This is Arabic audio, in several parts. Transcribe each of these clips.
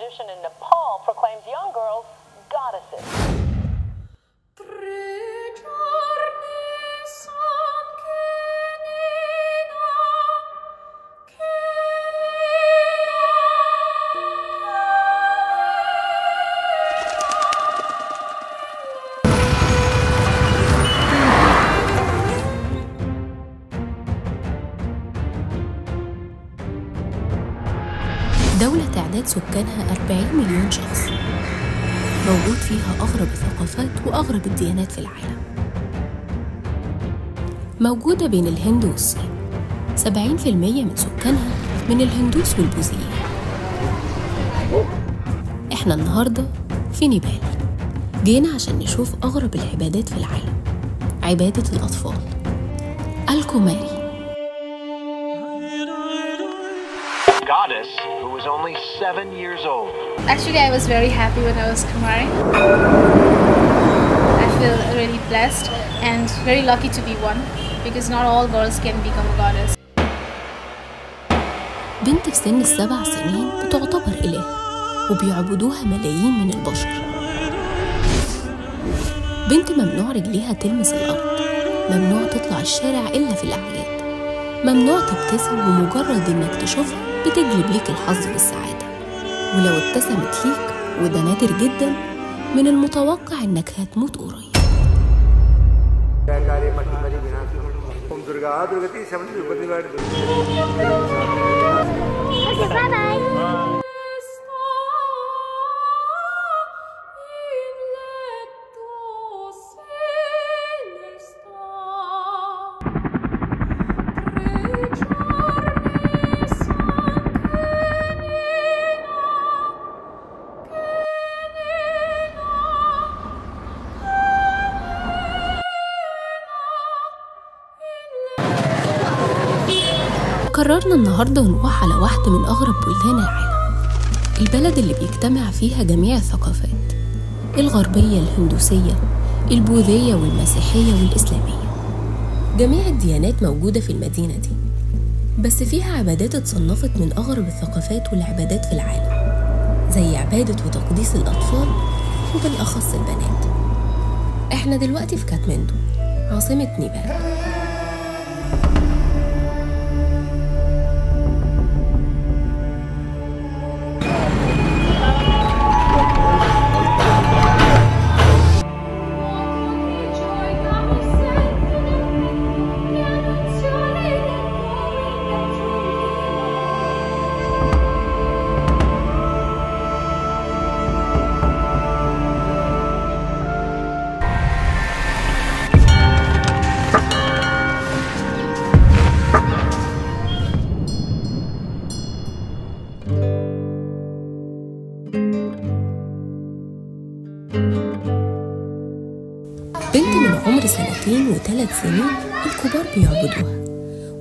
tradition in Nepal proclaims young girls goddesses. دولة تعداد سكانها 40 مليون شخص، موجود فيها أغرب الثقافات وأغرب الديانات في العالم. موجودة بين الهند والصين، 70% من سكانها من الهندوس والبوذيين. إحنا النهاردة في نيبال، جينا عشان نشوف أغرب العبادات في العالم، عبادة الأطفال الكوماري. Goddess who was only 7 years old. Actually, I was very happy when I was Kumari. I feel really blessed and very lucky to be one because not all girls can become a goddess. بنت في سن ال7 سنين بتعتبر إله وبيعبدوها ملايين من البشر. بنت ممنوع رجليها تلمس الأرض، ممنوع تطلع الشارع إلا في الأعياد، ممنوع تبتسم ومجرد إنك تشوفها بتجلب ليك الحظ والسعادة، ولو ابتسمت ليك وده نادر جدا من المتوقع إنك هتموت قريب. قررنا النهاردة نروح على واحدة من أغرب بلدان العالم، البلد اللي بيجتمع فيها جميع الثقافات، الغربية، الهندوسية، البوذية والمسيحية والإسلامية. جميع الديانات موجودة في المدينة دي، بس فيها عبادات اتصنفت من أغرب الثقافات والعبادات في العالم، زي عبادة وتقديس الأطفال وبالأخص البنات. إحنا دلوقتي في كاتماندو، عاصمة نيبال. بنت من عمر 2 و3 سنين الكبار بيعبدوها،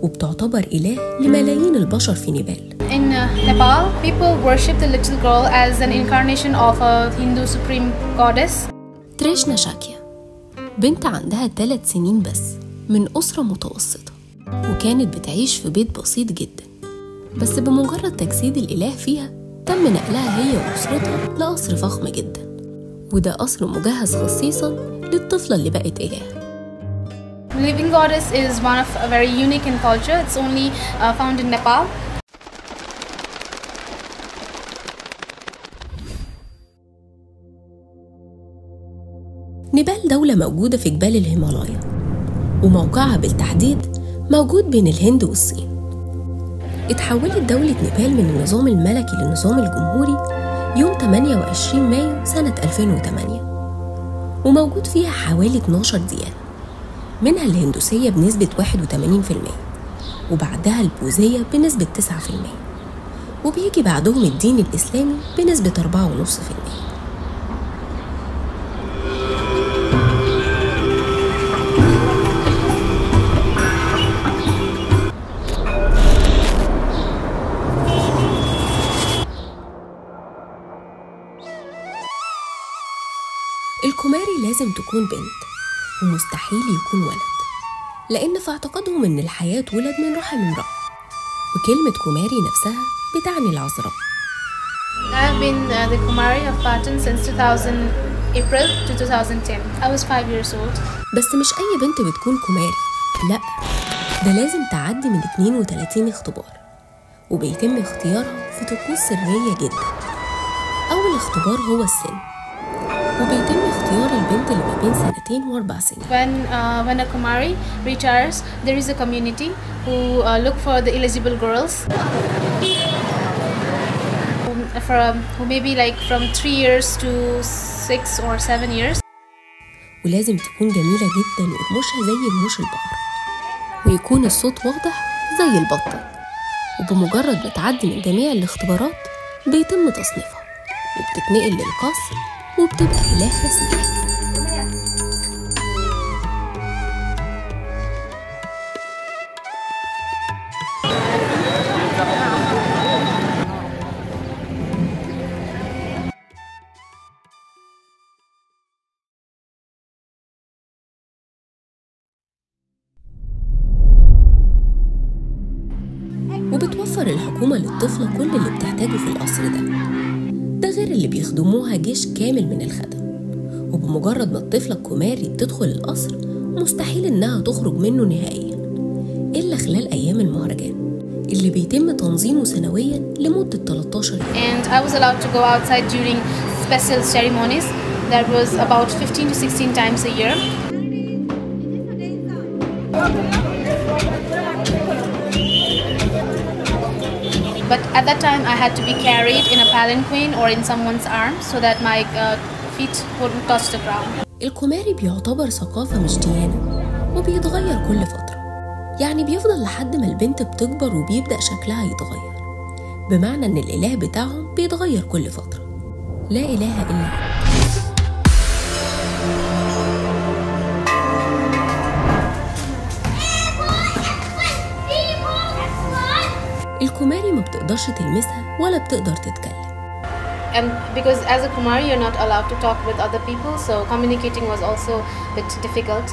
وبتعتبر إله لملايين البشر في نيبال. In Nepal, people worship the little girl as an incarnation of a Hindu supreme goddess. تريشنا شاكيا بنت عندها 3 سنين بس، من أسرة متوسطة، وكانت بتعيش في بيت بسيط جدا، بس بمجرد تجسيد الإله فيها تم نقلها هي وأسرتها لقصر فخم جدا، وده قصر مجهز خصيصا للطفلة اللي بقت إله. Living goddess is one of a very unique in culture. It's only found in Nepal. نيبال دولة موجودة في جبال الهيمالايا، وموقعها بالتحديد موجود بين الهند والصين. اتحولت دولة نيبال من النظام الملكي للنظام الجمهوري يوم 28 مايو سنة 2008، وموجود فيها حوالي 12 ديانة، منها الهندوسية بنسبة 81%، وبعدها البوذية بنسبة 9%، وبيجي بعدهم الدين الإسلامي بنسبة 4.5%. الكوماري لازم تكون بنت، ومستحيل يكون ولد، لأن في اعتقادهم إن الحياة تولد من رحم امرأة، وكلمة كوماري نفسها بتعني العذراء. I've been the Kumari of Patan since 2000 April to 2010. I was 5 years old. بس مش أي بنت بتكون كماري، لأ، ده لازم تعدي من 32 اختبار، وبيتم اختيارها في طقوس سرية جدا. أول اختبار هو السن، وبيتم اختيار البنت اللي ما بين 2 و4 سنين. When a Kumari retires, there is a community who look for the eligible girls who may be like from 3 years to 6 or 7 years. ولازم تكون جميلة جدا ورموشها زي رموش البقر، ويكون الصوت واضح زي البطة. وبمجرد ما تعدي من جميع الاختبارات بيتم تصنيفها، وبتتنقل للقصر وبتبقى إله رسمي. وبتوفر الحكومة للطفلة كل اللي بتحتاجه في القصر ده غير اللي بيخدموها جيش كامل من الخدم. وبمجرد ما الطفلة الكماري بتدخل القصر مستحيل إنها تخرج منه نهائياً إلا خلال أيام المهرجان اللي بيتم تنظيمه سنوياً لمدة 13 يوم. And I was allowed to go outside during special ceremonies that was about 15 to 16 times a year. But at that time I had to be carried in a palanquin or in someone's arms so that my feet wouldn't touch the ground. الكماري بيعتبر ثقافة مش ديانة، وبيتغير كل فترة، يعني بيفضل لحد ما البنت بتكبر وبيبدأ شكلها يتغير، بمعنى إن الإله بتاعهم بيتغير كل فترة. لا إله إلا الله. الكماري ما بتقدرش تلمسها ولا بتقدر تتكلم. And because as a Kumari you're not allowed to talk with other people, so communicating was also a bit difficult.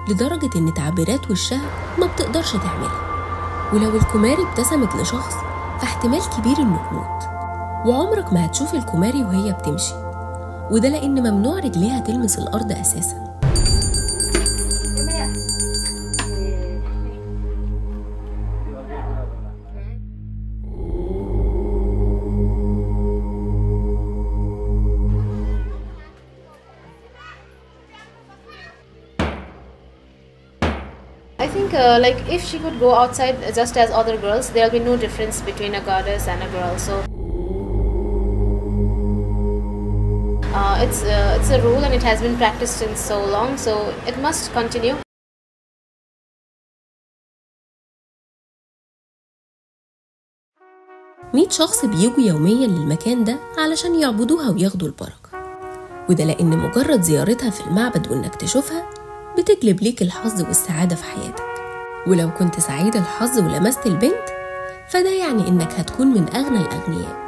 لدرجة إن تعبيرات وشها ما بتقدرش تعملها، ولو الكماري ابتسمت لشخص فاحتمال كبير إنه يموت. وعمرك ما هتشوف الكماري وهي بتمشي، وده لأن ممنوع رجليها تلمس الأرض أساساً. I think like if she could go outside just as other girls, there'll be no difference between a goddess and a girl. So it's a rule and it has been practiced since so long, so it must continue. مية شخص بيجوا يوميا للمكان ده علشان يعبدوها وياخدوا البركة، وده لأن مجرد زيارتها في المعبد وإنك تشوفها بتجلب ليك الحظ والسعادة في حياتك. ولو كنت سعيد الحظ ولمست البنت فده يعني إنك هتكون من أغنى الأغنياء.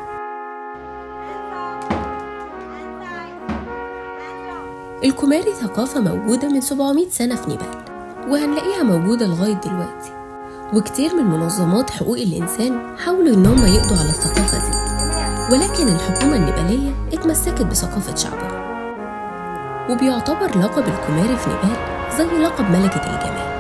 الكماري ثقافة موجودة من 700 سنة في نيبال، وهنلاقيها موجودة لغاية دلوقتي، وكتير من منظمات حقوق الإنسان حاولوا إنهم يقضوا على الثقافة دي، ولكن الحكومة النيبالية اتمسكت بثقافة شعبها. وبيعتبر لقب الكماري في نيبال زي لقب ملكة الجمال.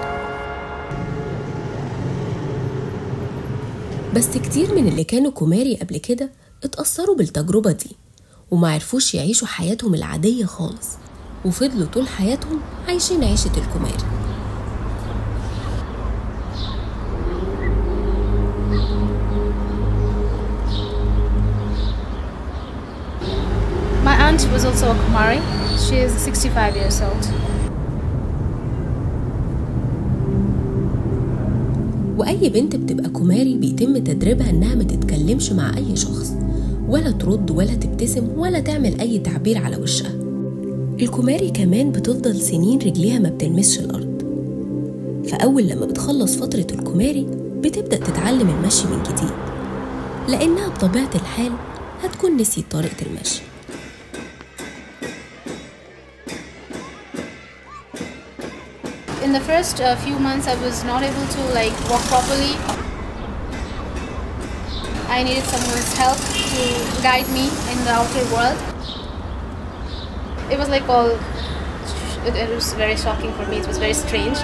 بس كتير من اللي كانوا كماري قبل كده اتأثروا بالتجربة دي ومعرفوش يعيشوا حياتهم العادية خالص، وفضلوا طول حياتهم عايشين عيشة الكماري. My aunt was also a Kumari. She is 65 years old. وأي بنت بتبقى كماري بيتم تدريبها إنها ما تتكلمش مع أي شخص، ولا ترد ولا تبتسم ولا تعمل أي تعبير على وشها. الكماري كمان بتفضل سنين رجليها ما بتلمسش الأرض، فأول لما بتخلص فترة الكماري بتبدأ تتعلم المشي من جديد، لأنها بطبيعة الحال هتكون نسيت طريقة المشي. In the first few months I was not able to like walk properly. I needed someone's help. to guide me in the outer world. It was like all, it was very shocking for me. It was very strange.